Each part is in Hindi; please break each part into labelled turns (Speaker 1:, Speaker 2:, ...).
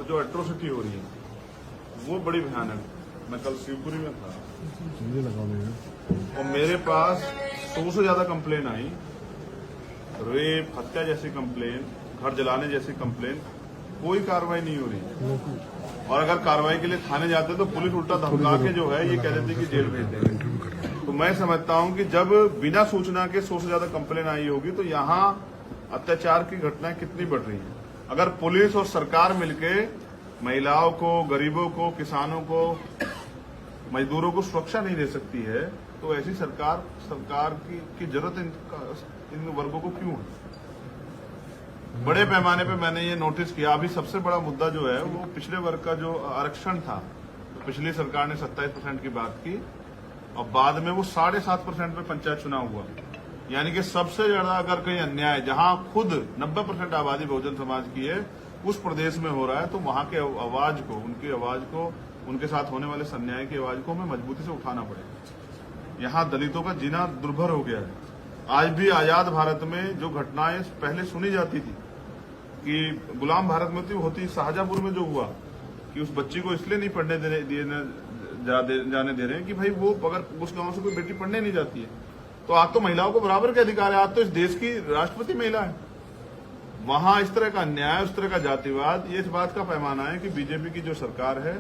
Speaker 1: और जो एट्रोसिटी हो रही है वो बड़ी भयानक। मैं कल शिवपुरी में था और मेरे पास 100 से ज्यादा कंप्लेन आई, रेप, हत्या जैसी कंप्लेन, घर जलाने जैसी कंप्लेन, कोई कार्रवाई नहीं हो रही। और अगर कार्रवाई के लिए थाने जाते तो पुलिस उल्टा धमका के जो है ये कह देती कि जेल भेज देंगे। तो मैं समझता हूं कि जब बिना सूचना के 100 से ज्यादा कंप्लेन आई होगी तो यहाँ अत्याचार की घटनाएं कितनी बढ़ रही हैं। अगर पुलिस और सरकार मिलके महिलाओं को, गरीबों को, किसानों को, मजदूरों को सुरक्षा नहीं दे सकती है तो ऐसी सरकार की जरूरत इन वर्गों को क्यों है। बड़े पैमाने पे मैंने ये नोटिस किया। अभी सबसे बड़ा मुद्दा जो है वो पिछड़े वर्ग का जो आरक्षण था, तो पिछली सरकार ने 27% की बात की और बाद में वो 7.5% पे पंचायत चुनाव हुआ। यानी कि सबसे ज्यादा अगर कहीं अन्याय जहां खुद 90% आबादी बहुजन समाज की है उस प्रदेश में हो रहा है तो वहां के आवाज को, उनकी आवाज को, उनके साथ होने वाले अन्याय की आवाज को हमें मजबूती से उठाना पड़ेगा। यहाँ दलितों का जीना दुर्भर हो गया है। आज भी आजाद भारत में जो घटनाएं पहले सुनी जाती थी कि गुलाम भारत में तो होती, शाहजहांपुर में जो हुआ कि उस बच्ची को इसलिए नहीं पढ़ने जाने दे रहे हैं कि भाई वो अगर उस गांव से कोई बेटी पढ़ने नहीं जाती है तो आज तो महिलाओं को बराबर के अधिकार है। आज तो इस देश की राष्ट्रपति महिला है। वहां इस तरह का अन्याय, उस तरह का जातिवाद, ये इस बात का पैमाना है कि बीजेपी की जो सरकार है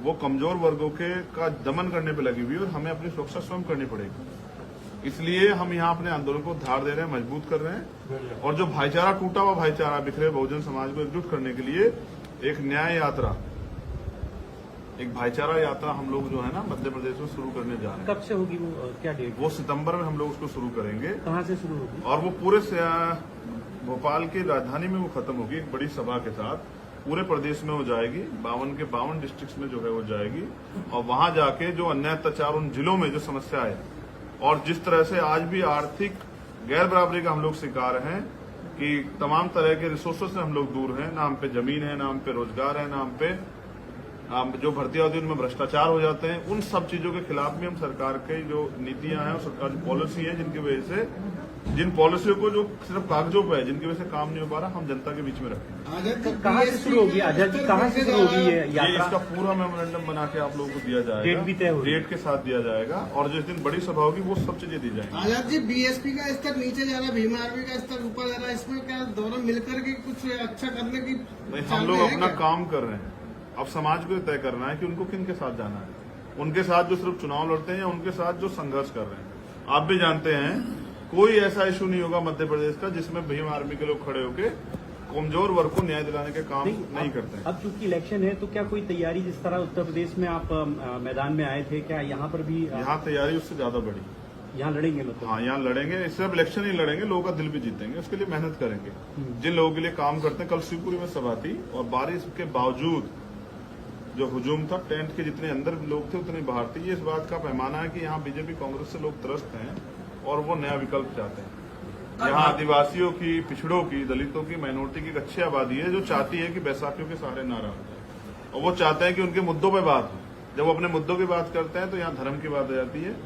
Speaker 1: वो कमजोर वर्गों का दमन करने पर लगी हुई है और हमें अपनी सुरक्षा स्वयं करनी पड़ेगी। इसलिए हम यहाँ अपने आंदोलन को धार दे रहे हैं, मजबूत कर रहे हैं और जो भाईचारा, टूटा हुआ भाईचारा, बिखरे बहुजन समाज को एकजुट करने के लिए एक न्याय यात्रा, एक भाईचारा यात्रा हम लोग जो है ना मध्य प्रदेश में शुरू करने जा रहे हैं।
Speaker 2: कब से होगी वो, क्या डेट?
Speaker 1: वो सितंबर में हम लोग उसको शुरू करेंगे।
Speaker 2: कहाँ से शुरू होगी? और
Speaker 1: वो पूरे भोपाल की राजधानी में वो खत्म होगी एक बड़ी सभा के साथ। पूरे प्रदेश में हो जाएगी, 52 के 52 डिस्ट्रिक्ट्स में जो है वो जाएगी और वहां जाके जो अन्याय अत्याचार उन जिलों में जो समस्या है और जिस तरह से आज भी आर्थिक गैर बराबरी का हम लोग शिकार हैं कि तमाम तरह के रिसोर्सेज से हम लोग दूर हैं, ना हम पे जमीन है, ना हम पे रोजगार है, ना हम पे जो भर्ती होती है उनमें भ्रष्टाचार हो जाते हैं। उन सब चीजों के खिलाफ भी हम सरकार की जो नीतियां हैं और सरकार की पॉलिसी है जिनकी वजह से, जिन पॉलिसियों को जो सिर्फ कागजों पर है, जिनकी वजह से काम नहीं हो पा रहा, हम जनता के बीच में रखेंगे।
Speaker 2: कहाँ से शुरू होगी आजाद जी, कहाँ से शुरू होगी ये यात्रा?
Speaker 1: इसका पूरा मेमोरेंडम बना के आप लोगों को दिया जाएगा,
Speaker 2: डेट भी तय होगी,
Speaker 1: डेट के साथ दिया जाएगा और जिस दिन बड़ी सभा होगी वो सब चीजें दी जाएंगी।
Speaker 3: आजाद जी, बीएसपी का स्तर नीचे जा रहा है, भीम आर्मी का स्तर ऊपर जा रहा है, इसमें क्या दोनों मिलकर के कुछ अच्छा करने की?
Speaker 1: नहीं, हम लोग अपना काम कर रहे हैं। अब समाज को तय करना है कि उनको किन के साथ जाना है, उनके साथ जो सिर्फ चुनाव लड़ते हैं या उनके साथ जो संघर्ष कर रहे हैं। आप भी जानते हैं कोई ऐसा इशू नहीं होगा मध्य प्रदेश का जिसमें भीम आर्मी के लोग खड़े होकर कमजोर वर्ग को न्याय दिलाने के काम नहीं करते हैं।
Speaker 2: अब चूंकि इलेक्शन है तो क्या कोई तैयारी, जिस तरह उत्तर प्रदेश में आप मैदान में आए थे, क्या यहाँ पर भी?
Speaker 1: यहाँ तैयारी उससे ज्यादा बड़ी।
Speaker 2: यहाँ लड़ेंगे मतलब?
Speaker 1: हाँ, यहाँ लड़ेंगे। सिर्फ इलेक्शन ही लड़ेंगे, लोगों का दिल भी जीतेंगे, उसके लिए मेहनत करेंगे। जिन लोगों के लिए काम करते हैं, कल शिवपुरी में सभा थी और बारिश के बावजूद जो हुजूम था, टेंट के जितने अंदर लोग थे उतने बाहर थे। ये इस बात का पैमाना है कि यहाँ बीजेपी कांग्रेस से लोग त्रस्त हैं और वो नया विकल्प चाहते हैं। यहाँ आदिवासियों की, पिछड़ों की, दलितों की, माइनॉरिटी की एक अच्छी आबादी है जो चाहती है कि बैसाखियों के सहारे ना रहा और वो चाहते हैं कि उनके मुद्दों पर बात हो। जब वो अपने मुद्दों की बात करते हैं तो यहाँ धर्म की बात आ जाती है।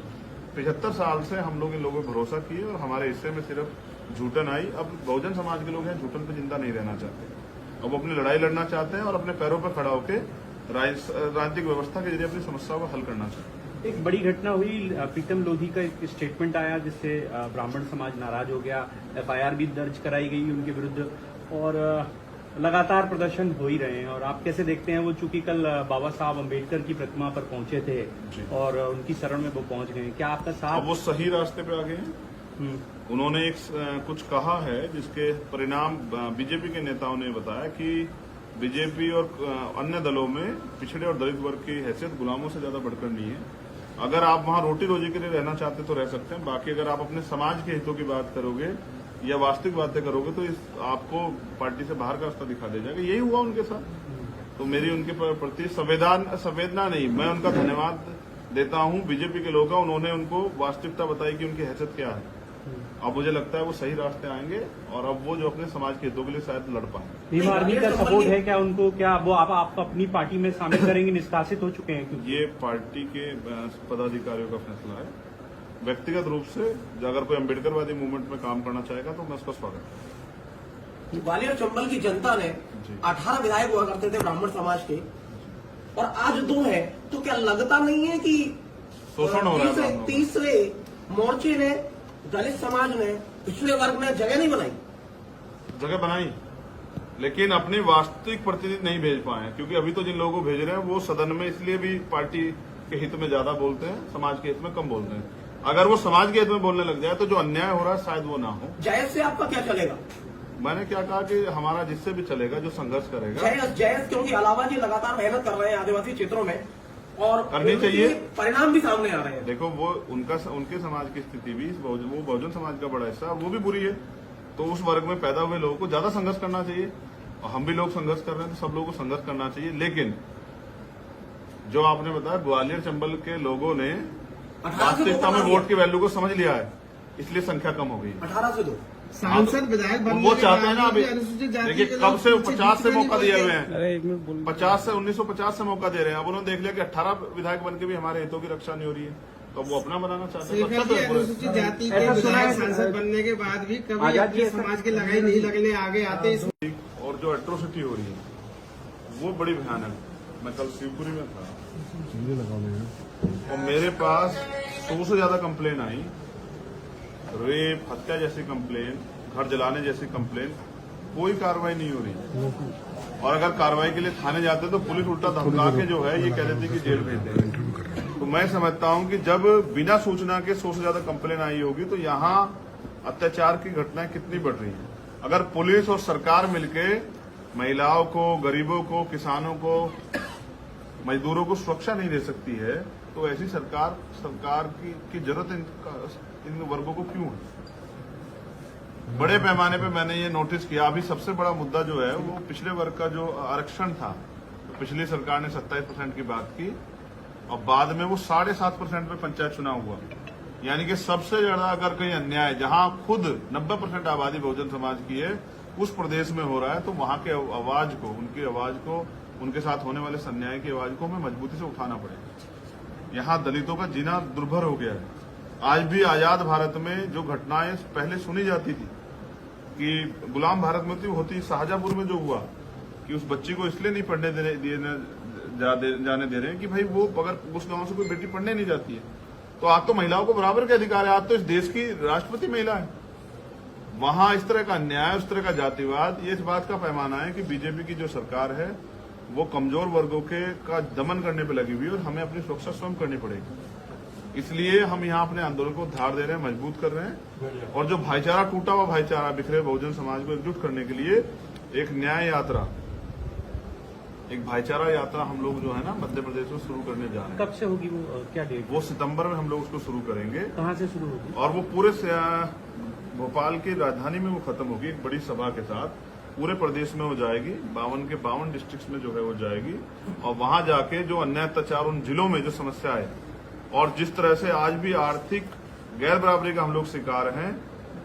Speaker 1: 75 साल से हम लोग इन लोगों पर भरोसा किए और हमारे हिस्से में सिर्फ झूठन आई। अब बहुजन समाज के लोग हैं झूठन पर जिंदा नहीं रहना चाहते, अब वो अपनी लड़ाई लड़ना चाहते हैं और अपने पैरों पर खड़ा होकर राजनीतिक व्यवस्था के जरिए अपनी समस्याओं को हल करना चाहिए।
Speaker 2: एक बड़ी घटना हुई, प्रीतम लोधी का एक स्टेटमेंट आया जिससे ब्राह्मण समाज नाराज हो गया, एफआईआर भी दर्ज कराई गई उनके विरुद्ध और लगातार प्रदर्शन हो ही रहे हैं। और आप कैसे देखते हैं वो, चूंकि कल बाबा साहब अम्बेडकर की प्रतिमा पर पहुंचे थे और उनकी शरण में वो पहुंच गए, क्या आपका साथ?
Speaker 1: वो सही रास्ते पे आ गए हैं। उन्होंने एक कुछ कहा है जिसके परिणाम बीजेपी के नेताओं ने बताया कि बीजेपी और अन्य दलों में पिछड़े और दलित वर्ग की हैसियत गुलामों से ज्यादा बढ़कर नहीं है। अगर आप वहां रोटी रोजी के लिए रहना चाहते तो रह सकते हैं, बाकी अगर आप अपने समाज के हितों की बात करोगे या वास्तविक बातें करोगे तो आपको पार्टी से बाहर का रास्ता दिखा दे जाएगा। यही हुआ उनके साथ। तो मेरी उनके प्रति संवेदना नहीं, मैं उनका धन्यवाद देता हूं। बीजेपी के लोग हैं, उन्होंने उनको वास्तविकता बताई कि उनकी हैसियत क्या है। अब मुझे लगता है वो सही रास्ते आएंगे और अब वो जो अपने समाज के हितों के लिए शायद लड़ पाएंगे।
Speaker 2: भीम आर्मी का सपोर्ट है क्या उनको? क्या वो आप अपनी पार्टी में शामिल करेंगे? निष्कासित हो चुके हैं?
Speaker 1: ये पार्टी के पदाधिकारियों का फैसला है। व्यक्तिगत रूप से अगर कोई अम्बेडकरवादी मूवमेंट में काम करना चाहेगा तो मैं उसका स्वागत करूंगा।
Speaker 4: ग्वालियर चंबल की जनता ने
Speaker 1: जी।
Speaker 4: 18 विधायक हुआ करते थे ब्राह्मण समाज के, और आज 2 है, तो क्या लगता नहीं है कि
Speaker 1: शोषण हो रहा है ब्राह्मणों का?
Speaker 4: तीसरे मोर्चे ने, दलित समाज ने, पिछड़े वर्ग में जगह नहीं बनाई?
Speaker 1: जगह बनाई, लेकिन अपनी वास्तविक प्रतिनिधि नहीं भेज पाए, क्योंकि अभी तो जिन लोगों को भेज रहे हैं वो सदन में इसलिए भी पार्टी के हित में ज्यादा बोलते हैं, समाज के हित में कम बोलते हैं। अगर वो समाज के हित में बोलने लग जाए तो जो अन्याय हो रहा है शायद वो ना हो।
Speaker 4: जायज से आपका क्या चलेगा?
Speaker 1: मैंने क्या कहा कि हमारा जिससे भी चलेगा, जो संघर्ष करेगा।
Speaker 4: जायज क्योंकि अलावा जी लगातार मेहनत कर रहे हैं आदिवासी क्षेत्रों में, और
Speaker 1: करनी चाहिए।
Speaker 4: परिणाम भी सामने आ रहे हैं।
Speaker 1: देखो, वो उनके समाज की स्थिति भी, वो बहुजन समाज का बड़ा हिस्सा, वो भी बुरी है। तो उस वर्ग में पैदा हुए लोगों को ज्यादा संघर्ष करना चाहिए, और हम भी लोग संघर्ष कर रहे हैं, तो सब लोगों को संघर्ष करना चाहिए। लेकिन जो आपने बताया, ग्वालियर चंबल के लोगों ने वास्तविकता में वोट की वैल्यू को समझ लिया है, इसलिए संख्या कम हो गई।
Speaker 4: 18 से 2
Speaker 3: सांसद विधायक बनने
Speaker 1: वो
Speaker 3: के
Speaker 1: चाहते हैं
Speaker 3: बाद
Speaker 1: ना अभी।
Speaker 3: भी अनुसूचित जाति
Speaker 1: देखिए,
Speaker 3: के
Speaker 1: कब
Speaker 3: लोग
Speaker 1: से
Speaker 3: पीछे
Speaker 1: 50 से
Speaker 3: नहीं
Speaker 1: मौका
Speaker 3: बोलते।
Speaker 1: दिए हुए हैं, 50 से 1950 से मौका दे रहे हैं। अब उन्होंने देख लिया कि 18 विधायक बनकर भी हमारे हितों की रक्षा नहीं हो रही है, तो वो अपना बनाना चाहते हैं। तो
Speaker 3: शेखर
Speaker 1: अच्छा
Speaker 3: जी,
Speaker 1: तो है।
Speaker 3: अनुसूचित जाति के
Speaker 2: ऐसा सुना है,
Speaker 3: विधायक सांसद बनने के बाद भी कभी
Speaker 2: आजाद जी
Speaker 3: अपने
Speaker 2: ऐसा-
Speaker 3: समाज की लड़ाई नहीं लड़ने आगे आते। इस
Speaker 1: और जो एट्रोसिटी हो रही है वो बड़ी भयानक। मैं कल शिवपुरी में था और मेरे पास 100 से ज्यादा कंप्लेन आई, रेप, हत्या जैसी कंप्लेन, घर जलाने जैसी कंप्लेन। कोई कार्रवाई नहीं हो रही, और अगर कार्रवाई के लिए थाने जाते तो पुलिस उल्टा धमका के जो है ये कह देती कि जेल भेज देंगे। तो मैं समझता हूं कि जब बिना सूचना के 100 से ज्यादा कंप्लेन आई होगी तो यहाँ अत्याचार की घटनाएं कितनी बढ़ रही हैं। अगर पुलिस और सरकार मिलके महिलाओं को, गरीबों को, किसानों को, मजदूरों को सुरक्षा नहीं दे सकती है, तो ऐसी सरकार की जरूरत इन वर्गों को क्यों है? बड़े पैमाने पे मैंने ये नोटिस किया। अभी सबसे बड़ा मुद्दा जो है वो पिछड़े वर्ग का जो आरक्षण था, तो पिछली सरकार ने 27% की बात की, और बाद में वो 7.5% पे पंचायत चुनाव हुआ। यानी कि सबसे ज्यादा अगर कहीं अन्याय जहां खुद 90% आबादी बहुजन समाज की है, उस प्रदेश में हो रहा है, तो वहां के आवाज को, उनकी आवाज को, उनके साथ होने वाले अन्याय की आवाज को हमें मजबूती से उठाना पड़ेगा। यहाँ दलितों का जीना दुर्भर हो गया है। आज भी आजाद भारत में जो घटनाएं पहले सुनी जाती थी कि गुलाम भारत में होती, शाहजहांपुर में जो हुआ कि उस बच्ची को इसलिए नहीं पढ़ने जाने दे रहे हैं कि भाई वो अगर उस गांव से कोई बेटी पढ़ने नहीं जाती है, तो आज तो महिलाओं को बराबर के अधिकार है। आज तो इस देश की राष्ट्रपति महिला है। वहां इस तरह का अन्याय, उस तरह का जातिवाद, ये इस बात का पैमाना है कि बीजेपी की जो सरकार है वो कमजोर वर्गों के का दमन करने पर लगी हुई है, और हमें अपनी सुरक्षा स्वयं करनी पड़ेगी। इसलिए हम यहाँ अपने आंदोलन को धार दे रहे हैं, मजबूत कर रहे हैं, और जो भाईचारा, टूटा हुआ भाईचारा, बिखरे बहुजन समाज को एकजुट करने के लिए एक न्याय यात्रा, एक भाईचारा यात्रा हम लोग जो है ना मध्य प्रदेश में शुरू करने जा रहे हैं।
Speaker 2: कब से होगी वो, क्या डेट?
Speaker 1: वो सितंबर में हम लोग उसको शुरू करेंगे,
Speaker 2: कहाँ से शुरू होगी?
Speaker 1: और वो पूरे भोपाल की राजधानी में वो खत्म होगी एक बड़ी सभा के साथ। पूरे प्रदेश में हो जाएगी, 52 के 52 डिस्ट्रिक्ट्स में जो है वो जाएगी, और वहां जाके जो अन्याय अत्याचार उन जिलों में जो समस्या है, और जिस तरह से आज भी आर्थिक गैर बराबरी का हम लोग शिकार हैं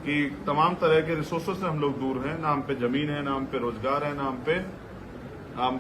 Speaker 1: कि तमाम तरह के रिसोर्सेज से हम लोग दूर हैं, ना हम पे जमीन है, ना हम पे रोजगार है, ना हम पे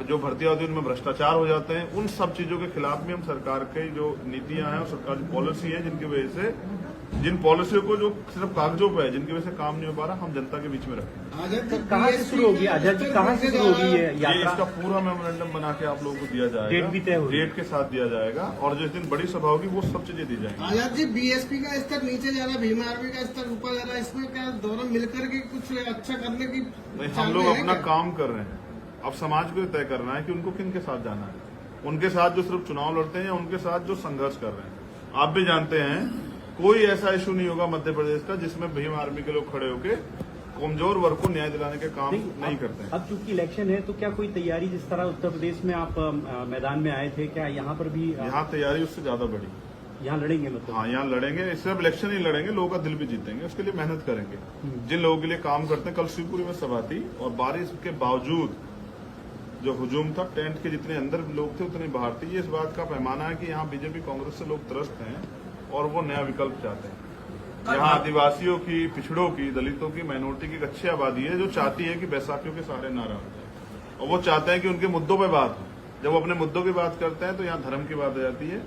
Speaker 1: जो भर्तियां होती है उनमें भ्रष्टाचार हो जाते हैं। उन सब चीजों के खिलाफ भी हम सरकार की जो नीतियां हैं और सरकार की पॉलिसी है, जिनकी वजह से, जिन पॉलिसियों को जो सिर्फ कागजों पे है, जिनकी वजह से काम नहीं हो पा रहा, हम जनता के बीच में रखें।
Speaker 3: आजाद जी,
Speaker 2: कहाँ से शुरू होगी? आजाद जी, कहाँ से शुरू होगी ये
Speaker 1: ये
Speaker 2: यात्रा?
Speaker 1: इसका पूरा मेमोरेंडम बना के आप लोगों को दिया जाएगा,
Speaker 2: डेट भी तय होगी।
Speaker 1: डेट के साथ दिया जाएगा, और जिस दिन बड़ी सभा होगी वो सब चीजें दी जाएंगी।
Speaker 3: आजाद जी, बीएसपी का स्तर नीचे जा रहा है, भीम आर्मी का स्तर ऊपर जा रहा है, इसमें क्या दोनों मिलकर के कुछ अच्छा करने की
Speaker 1: नहीं, हम
Speaker 3: चाल
Speaker 1: लोग
Speaker 3: में है
Speaker 1: अपना
Speaker 3: क्या?
Speaker 1: काम कर रहे हैं। अब समाज को तय करना है कि उनको किन के साथ जाना है, उनके साथ जो सिर्फ चुनाव लड़ते हैं या उनके साथ जो संघर्ष कर रहे हैं। आप भी जानते हैं कोई ऐसा इशू नहीं होगा मध्य प्रदेश का जिसमें भीम आर्मी के लोग खड़े होके कमजोर वर्ग को न्याय दिलाने के काम नहीं करते हैं।
Speaker 2: अब चूंकि इलेक्शन है तो क्या कोई तैयारी, जिस तरह उत्तर प्रदेश में आप मैदान में आए थे, क्या यहाँ पर भी
Speaker 1: यहाँ तैयारी उससे ज्यादा बड़ी।
Speaker 2: यहाँ लड़ेंगे? मतलब
Speaker 1: हाँ, यहाँ लड़ेंगे, सिर्फ इलेक्शन ही लड़ेंगे, लोगों का दिल भी जीतेंगे, उसके लिए मेहनत करेंगे। जिन लोगों के लिए काम करते हैं, कल शिवपुरी में सभा थी, और बारिश के बावजूद जो हुजूम था, टेंट के जितने अंदर लोग थे उतने बाहर थे। ये इस बात का पैमाना है कि यहाँ बीजेपी कांग्रेस से लोग त्रस्त हैं और वो नया विकल्प चाहते हैं। यहाँ आदिवासियों की, पिछड़ों की, दलितों की, माइनॉरिटी की एक अच्छी आबादी है जो चाहती है कि बैसाखियों के सहारे ना रहे, और वो चाहते हैं कि उनके मुद्दों पर बात हो। जब वो अपने मुद्दों की बात करते हैं तो यहाँ धर्म की बात आ जाती है।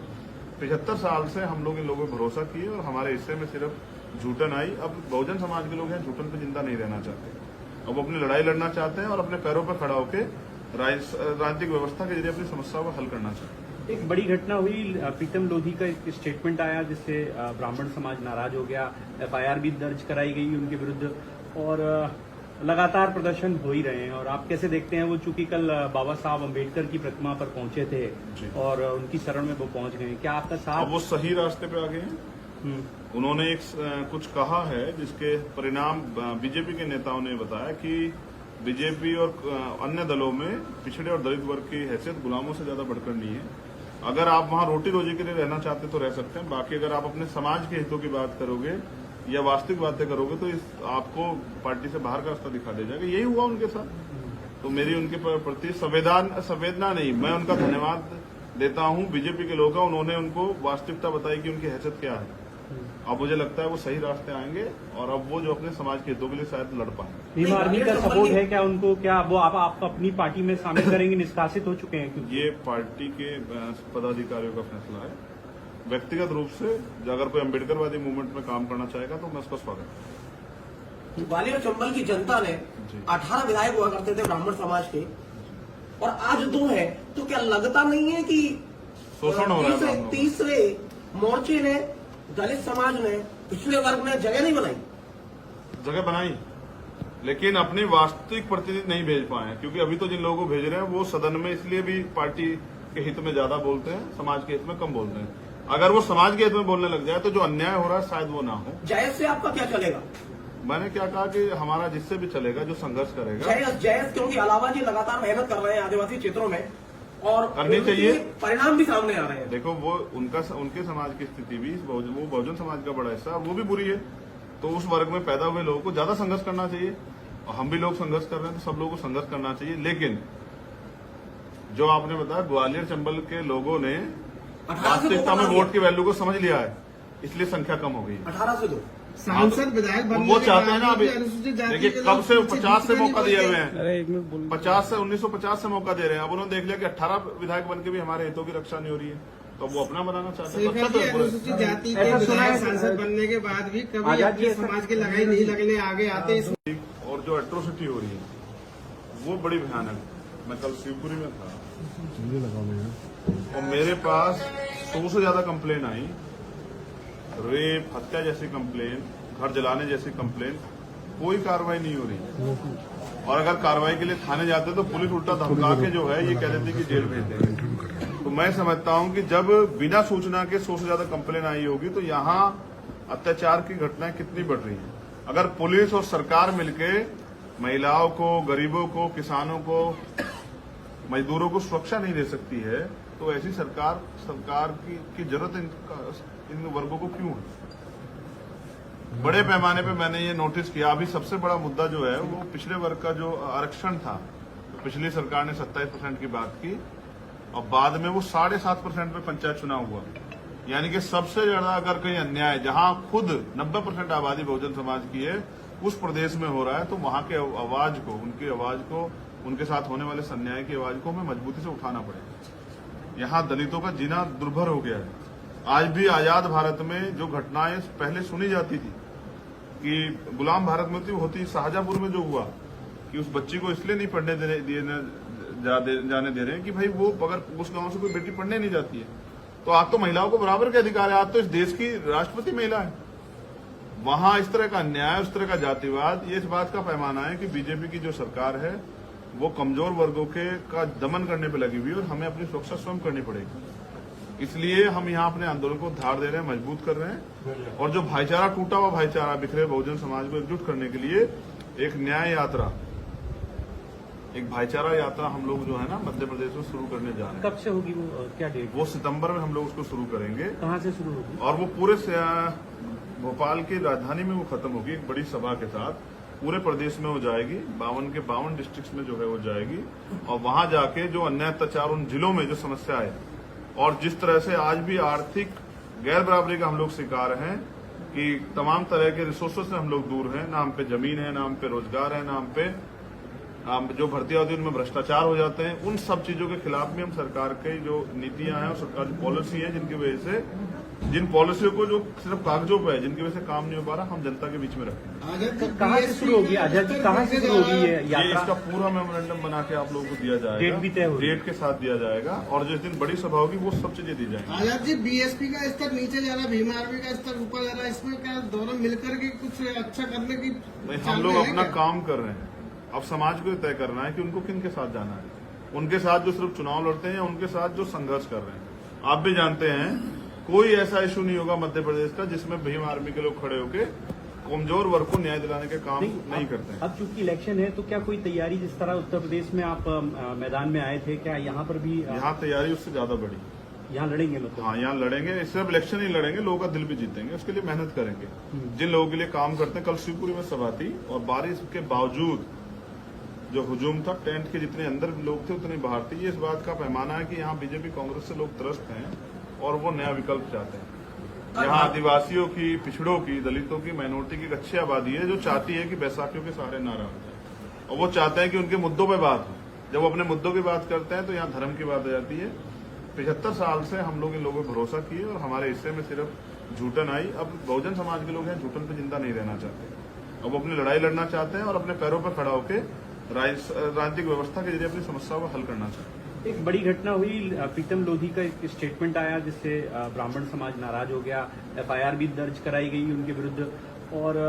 Speaker 1: 75 साल से हम लोग इन लोगों पर भरोसा किए, और हमारे हिस्से में सिर्फ झूठन आई। अब बहुजन समाज के लोग हैं, झूठन पे जिंदा नहीं रहना चाहते। अब वो अपनी लड़ाई लड़ना चाहते हैं और अपने पैरों पर खड़ा होकर राजनीतिक व्यवस्था के जरिए अपनी समस्याओं को हल करना चाहते हैं।
Speaker 2: एक बड़ी घटना हुई, प्रीतम लोधी का एक स्टेटमेंट आया जिससे ब्राह्मण समाज नाराज हो गया। एफआईआर भी दर्ज कराई गई उनके विरुद्ध और लगातार प्रदर्शन हो ही रहे हैं। और आप कैसे देखते हैं, वो चूंकि कल बाबा साहब अम्बेडकर की प्रतिमा पर पहुंचे थे और उनकी शरण में वो पहुंच गए, क्या आपका साथ?
Speaker 1: अब वो सही रास्ते पे आ गए हैं। उन्होंने एक कुछ कहा है जिसके परिणाम बीजेपी के नेताओं ने बताया कि बीजेपी और अन्य दलों में पिछड़े और दलित वर्ग की हैसियत गुलामों से ज्यादा बढ़कर नहीं है। अगर आप वहां रोटी रोजी के लिए रहना चाहते तो रह सकते हैं, बाकी अगर आप अपने समाज के हितों की बात करोगे या वास्तविक बातें करोगे तो आपको पार्टी से बाहर का रास्ता दिखा दे जाएगा। यही हुआ उनके साथ। तो मेरी उनके प्रति संवेदना नहीं, मैं उनका धन्यवाद देता हूं बीजेपी के लोगों का। उन्होंने उनको वास्तविकता बताई कि उनकी हैसियत क्या है। अब मुझे लगता है वो सही रास्ते आएंगे और अब वो जो अपने समाज के हितों के लिए शायद लड़ पाएंगे।
Speaker 2: भीम आर्मी का सपोर्ट है क्या उनको? क्या वो आप अपनी पार्टी में शामिल करेंगे? निष्कासित हो चुके हैं क्योंकि
Speaker 1: ये पार्टी के पदाधिकारियों का फैसला है। व्यक्तिगत रूप से अगर कोई अम्बेडकरवादी मूवमेंट में काम करना चाहेगा तो मैं उसका स्वागत करूंगा।
Speaker 4: ग्वालियर और चंबल की जनता ने 18 विधायक हुआ करते थे ब्राह्मण समाज के, और आज 2 है, तो क्या लगता नहीं है कि
Speaker 1: शोषण हो रहा है?
Speaker 4: तीसरे मोर्चे ने, दलित समाज ने, पिछड़े वर्ग ने जगह नहीं बनाई?
Speaker 1: जगह बनाई, लेकिन अपनी वास्तविक प्रतिनिधि नहीं भेज पाए हैं। क्योंकि अभी तो जिन लोगों को भेज रहे हैं वो सदन में इसलिए भी पार्टी के हित में ज्यादा बोलते हैं, समाज के हित में कम बोलते हैं। अगर वो समाज के हित में बोलने लग जाए तो जो अन्याय हो रहा है शायद वो ना हो।
Speaker 4: जायज से आपका क्या चलेगा?
Speaker 1: मैंने क्या कहा कि हमारा जिससे भी चलेगा, जो संघर्ष करेगा।
Speaker 4: जायज क्योंकि अलावा जी लगातार मेहनत कर रहे हैं आदिवासी क्षेत्रों में और
Speaker 1: करनी चाहिए।
Speaker 4: परिणाम भी सामने आ रहे हैं।
Speaker 1: देखो वो उनके समाज की स्थिति भी वो बहुजन समाज का बड़ा हिस्सा वो भी बुरी है। तो उस वर्ग में पैदा हुए लोगों को ज्यादा संघर्ष करना चाहिए और हम भी लोग संघर्ष कर रहे हैं तो सब लोगों को संघर्ष करना चाहिए। लेकिन जो आपने बताया ग्वालियर चंबल के लोगों ने वास्तविकता में वोट की वैल्यू को समझ लिया है, इसलिए संख्या कम हो गई।
Speaker 4: 18 से 2
Speaker 3: सांसद विधायक बनने
Speaker 1: वो
Speaker 3: के
Speaker 1: चाहते हैं ना।
Speaker 3: बाद
Speaker 1: अभी
Speaker 3: भी अनुसूचित जाति
Speaker 1: देखिए
Speaker 3: के
Speaker 1: कब
Speaker 3: लोग
Speaker 1: से
Speaker 3: पीछे
Speaker 1: 50 से
Speaker 3: नहीं
Speaker 1: मौका दिए हुए
Speaker 3: बढ़ते।
Speaker 1: हैं। 50 से 1950 से मौका दे रहे हैं। अब उन्होंने देख लिया कि 18 विधायक बन के भी हमारे हितों की रक्षा नहीं हो रही है, तो वो अपना बनाना चाहते हैं।
Speaker 3: शेखर जी, अनुसूचित जाति के विधायक सांसद बनने के बाद भी कभी अपने समाज की लगाई नहीं लगने आगे आते।
Speaker 1: और जो एट्रोसिटी हो रही है वो बड़ी भयानक। मैं कल शिवपुरी में था और मेरे पास 100 से ज्यादा कंप्लेन आई। रेप, हत्या जैसी कंप्लेन, घर जलाने जैसी कंप्लेन, कोई कार्रवाई नहीं हो रही। और अगर कार्रवाई के लिए थाने जाते तो पुलिस उल्टा धमका के जो है ये कह देती कि जेल भेज देंगे। तो मैं समझता हूं कि जब बिना सूचना के 100 से ज्यादा कंप्लेन आई होगी तो यहाँ अत्याचार की घटनाएं कितनी बढ़ रही हैं। अगर पुलिस और सरकार मिलके महिलाओं को, गरीबों को, किसानों को, मजदूरों को सुरक्षा नहीं दे सकती है तो ऐसी सरकार की जरूरत इन वर्गों को क्यों है? बड़े पैमाने पे मैंने ये नोटिस किया। अभी सबसे बड़ा मुद्दा जो है वो पिछड़े वर्ग का जो आरक्षण था, तो पिछली सरकार ने 27% की बात की और बाद में वो 7.5% पे पंचायत चुनाव हुआ। यानी कि सबसे ज्यादा अगर कहीं अन्याय जहां खुद 90% आबादी बहुजन समाज की है उस प्रदेश में हो रहा है, तो वहां के आवाज को, उनकी आवाज को, उनके साथ होने वाले अन्याय की आवाज को हमें मजबूती से उठाना पड़ेगा। यहाँ दलितों का जीना दुर्भर हो गया है। आज भी आजाद भारत में जो घटनाएं पहले सुनी जाती थी कि गुलाम भारत में होती, शाहजहांपुर में जो हुआ कि उस बच्ची को इसलिए नहीं पढ़ने जाने दे रहे हैं कि भाई वो अगर उस गांव से कोई बेटी पढ़ने नहीं जाती है तो आज तो महिलाओं को बराबर के अधिकार है। आज तो इस देश की राष्ट्रपति महिला है। वहां इस तरह का अन्याय, उस तरह का जातिवाद, ये इस बात का पैमाना है कि बीजेपी की जो सरकार है वो कमजोर वर्गों का दमन करने पर लगी हुई है और हमें अपनी सुरक्षा स्वयं करनी पड़ेगी। इसलिए हम यहाँ अपने आंदोलन को धार दे रहे हैं, मजबूत कर रहे हैं और जो भाईचारा, टूटा हुआ भाईचारा, बिखरे बहुजन समाज को एकजुट करने के लिए एक न्याय यात्रा, एक भाईचारा यात्रा हम लोग जो है ना मध्य प्रदेश में शुरू करने जा रहे हैं।
Speaker 2: कब से होगी वो, क्या डेट?
Speaker 1: वो सितंबर में हम लोग उसको शुरू करेंगे।
Speaker 2: कहाँ से शुरू होगी?
Speaker 1: और वो पूरे भोपाल की राजधानी में वो खत्म होगी एक बड़ी सभा के साथ। पूरे प्रदेश में हो जाएगी, 52 के 52 डिस्ट्रिक्ट में जो है वो जाएगी और वहां जाके जो अन्याय अत्याचार उन जिलों में जो समस्या है और जिस तरह से आज भी आर्थिक गैर बराबरी का हम लोग शिकार हैं कि तमाम तरह के रिसोर्सेज से हम लोग दूर हैं, ना हम पे जमीन है, ना हम पे रोजगार है, ना हम पे जो भर्तियां होती है उनमें भ्रष्टाचार हो जाते हैं। उन सब चीजों के खिलाफ भी हम सरकार की जो नीतियां हैं और सरकार की पॉलिसी है जिनकी वजह से जिन पॉलिसियों को जो सिर्फ कागजों पर है, जिनकी वजह से काम नहीं हो पा रहा, हम जनता के बीच में रखेंगे।
Speaker 3: आजाद जी,
Speaker 2: कहाँ से शुरू होगी आजाद जी, कहाँ से शुरू होगी ये
Speaker 1: ये
Speaker 2: यात्रा?
Speaker 1: इसका पूरा मेमोरेंडम बना के आप लोगों को दिया जाएगा,
Speaker 2: डेट भी तय होगी।
Speaker 1: डेट के साथ दिया जाएगा, और जिस दिन बड़ी सभा होगी वो सब चीजें दी जाएंगी।
Speaker 3: आजाद जी, बीएसपी का स्तर नीचे जा रहा है, भीम आर्मी का स्तर ऊपर जा रहा है, इसमें क्या दोनों मिलकर के कुछ अच्छा करने की
Speaker 1: नहीं,
Speaker 3: चाल
Speaker 1: हम
Speaker 3: में
Speaker 1: लोग
Speaker 3: है
Speaker 1: अपना
Speaker 3: क्या?
Speaker 1: काम कर रहे हैं। अब समाज को तय करना है कि उनको किन के साथ जाना है, उनके साथ जो सिर्फ चुनाव लड़ते हैं या उनके साथ जो संघर्ष कर रहे हैं। आप भी जानते हैं कोई ऐसा इशू नहीं होगा मध्य प्रदेश का जिसमें भीम आर्मी के लोग खड़े होकर कमजोर वर्ग को न्याय दिलाने के काम नहीं करते हैं।
Speaker 2: अब चूंकि इलेक्शन है तो क्या कोई तैयारी, जिस तरह उत्तर प्रदेश में आप मैदान में आए थे, क्या यहाँ पर भी
Speaker 1: यहाँ तैयारी उससे ज्यादा बड़ी।
Speaker 2: यहाँ लड़ेंगे मतलब?
Speaker 1: हाँ, यहाँ लड़ेंगे, सिर्फ इलेक्शन ही लड़ेंगे, लोगों का दिल भी जीतेंगे, उसके लिए मेहनत करेंगे। जिन लोगों के लिए काम करते हैं, कल शिवपुरी में सभा थी और बारिश के बावजूद जो हुजूम था, टेंट के जितने अंदर लोग थे उतने बाहर थे। ये इस बात का पैमाना है कि यहाँ बीजेपी कांग्रेस से लोग त्रस्त हैं और वो नया विकल्प चाहते हैं। यहाँ आदिवासियों की, पिछड़ों की, दलितों की, माइनॉरिटी की एक अच्छी आबादी है जो चाहती है कि बैसाखियों के सहारे ना रहा जाए, और वो चाहते हैं कि उनके मुद्दों पर बात हो। जब वो अपने मुद्दों की बात करते हैं तो यहाँ धर्म की बात आ जाती है। 75 साल से हम लोग इन लोगों पर भरोसा किए और हमारे हिस्से में सिर्फ झूठन आई। अब बहुजन समाज के लोग हैं झूठन पे जिंदा नहीं रहना चाहते, अब वो अपनी लड़ाई लड़ना चाहते हैं और अपने पैरों पर खड़ा होकर राजनीतिक व्यवस्था के जरिए अपनी समस्या को हल करना चाहते हैं।
Speaker 2: एक बड़ी घटना हुई, प्रीतम लोधी का एक स्टेटमेंट आया जिससे ब्राह्मण समाज नाराज हो गया, एफआईआर भी दर्ज कराई गई उनके विरुद्ध, और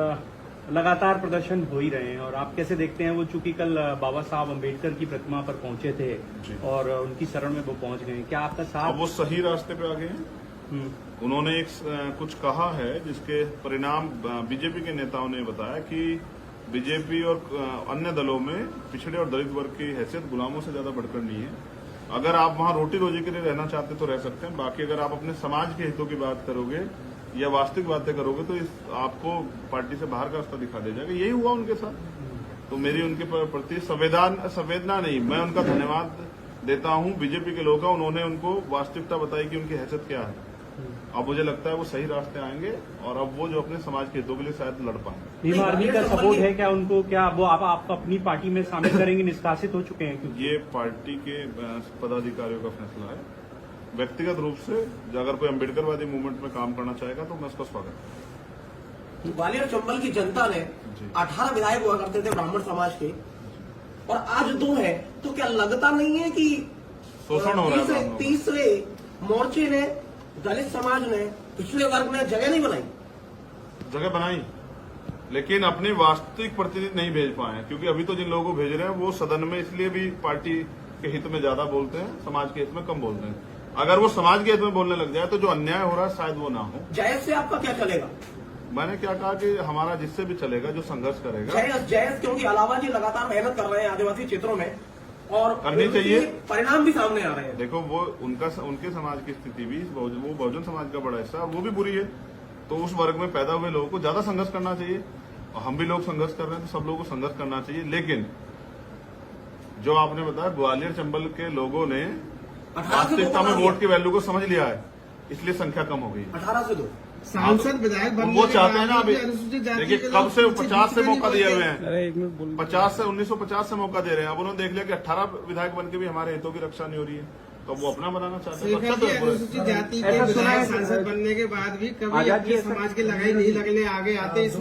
Speaker 2: लगातार प्रदर्शन हो ही रहे हैं। और आप कैसे देखते हैं, वो चूंकि कल बाबा साहब अम्बेडकर की प्रतिमा पर पहुंचे थे और उनकी शरण में वो पहुंच गए, क्या आपका साथ?
Speaker 1: अब वो सही रास्ते पे आ गए हैं। उन्होंने एक कुछ कहा है जिसके परिणाम बीजेपी के नेताओं ने बताया कि बीजेपी और अन्य दलों में पिछड़े और दलित वर्ग की हैसियत गुलामों से ज्यादा बढ़कर नहीं है। अगर आप वहां रोटी रोजी के लिए रहना चाहते तो रह सकते हैं, बाकी अगर आप अपने समाज के हितों की बात करोगे या वास्तविक बातें करोगे तो आपको पार्टी से बाहर का रास्ता दिखा दे जाएगा। यही हुआ उनके साथ। तो मेरी उनके प्रति संवेदना नहीं, मैं उनका धन्यवाद देता हूं बीजेपी के लोगों का। उन्होंने उनको वास्तविकता बताई कि उनकी हैसियत क्या है। अब मुझे लगता है वो सही रास्ते आएंगे और अब वो जो अपने समाज के हितों के लिए शायद लड़ पाएंगे।
Speaker 2: भीम आर्मी का सपोर्ट है क्या उनको? क्या वो आप अपनी पार्टी में शामिल करेंगे? निष्कासित हो चुके हैं क्योंकि
Speaker 1: ये पार्टी के पदाधिकारियों का फैसला है। व्यक्तिगत रूप से अगर कोई अम्बेडकरवादी मूवमेंट में काम करना चाहेगा तो मैं उसका स्वागत करूंगा।
Speaker 4: ग्वालियर चंबल की जनता ने 18 विधायक हुआ करते थे ब्राह्मण समाज के, और आज 2 है, तो क्या लगता नहीं है कि
Speaker 1: शोषण हो रहा है?
Speaker 4: तीसरे मोर्चे ने, दलित समाज ने, पिछड़े वर्ग ने जगह नहीं बनाई?
Speaker 1: जगह बनाई, लेकिन अपने वास्तविक प्रतिनिधि नहीं भेज पाए, क्योंकि अभी तो जिन लोगों को भेज रहे हैं वो सदन में इसलिए भी पार्टी के हित में ज्यादा बोलते हैं, समाज के हित में कम बोलते हैं। अगर वो समाज के हित में बोलने लग जाए तो जो अन्याय हो रहा है शायद वो ना हो।
Speaker 4: जयस से आपका क्या चलेगा?
Speaker 1: मैंने क्या कहा कि हमारा जिससे भी चलेगा, जो संघर्ष करेगा।
Speaker 4: जयस क्योंकि अलावा जी लगातार मेहनत कर रहे हैं आदिवासी क्षेत्रों में और
Speaker 1: करनी चाहिए,
Speaker 4: परिणाम भी सामने आ रहे हैं।
Speaker 1: देखो वो उनके समाज की स्थिति भी, वो बहुजन समाज का बड़ा हिस्सा वो भी बुरी है, तो उस वर्ग में पैदा हुए लोगों को ज्यादा संघर्ष करना चाहिए। और हम भी लोग संघर्ष कर रहे हैं तो सब लोगों को संघर्ष करना चाहिए। लेकिन जो आपने बताया, ग्वालियर चंबल के लोगों ने वास्तविकता में वोट की वैल्यू को समझ लिया है, इसलिए संख्या कम हो गई।
Speaker 4: 18 से 2
Speaker 3: सांसद विधायक बनने
Speaker 1: वो
Speaker 3: के
Speaker 1: चाहते हैं ना।
Speaker 3: बाद
Speaker 1: अभी
Speaker 3: भी अनुसूचित जाति
Speaker 1: देखिए
Speaker 3: के
Speaker 1: कब
Speaker 3: लोग
Speaker 1: से
Speaker 3: पीछे
Speaker 1: 50 से
Speaker 3: नहीं
Speaker 1: मौका दिए हुए
Speaker 3: पड़ते।
Speaker 1: हैं, 50 से 1950 से मौका दे रहे हैं। अब उन्होंने देख लिया कि 18 विधायक बन के भी हमारे हितों की रक्षा नहीं हो रही है, तो वो अपना बनाना चाहते हैं।
Speaker 3: शेखर जी, अनुसूचित जाति के
Speaker 2: ऐसा सुना है
Speaker 3: विधायक सांसद बनने के बाद भी कभी
Speaker 2: आजाद जी
Speaker 3: अपने समाज की लड़ाई नहीं लगने आगे आते।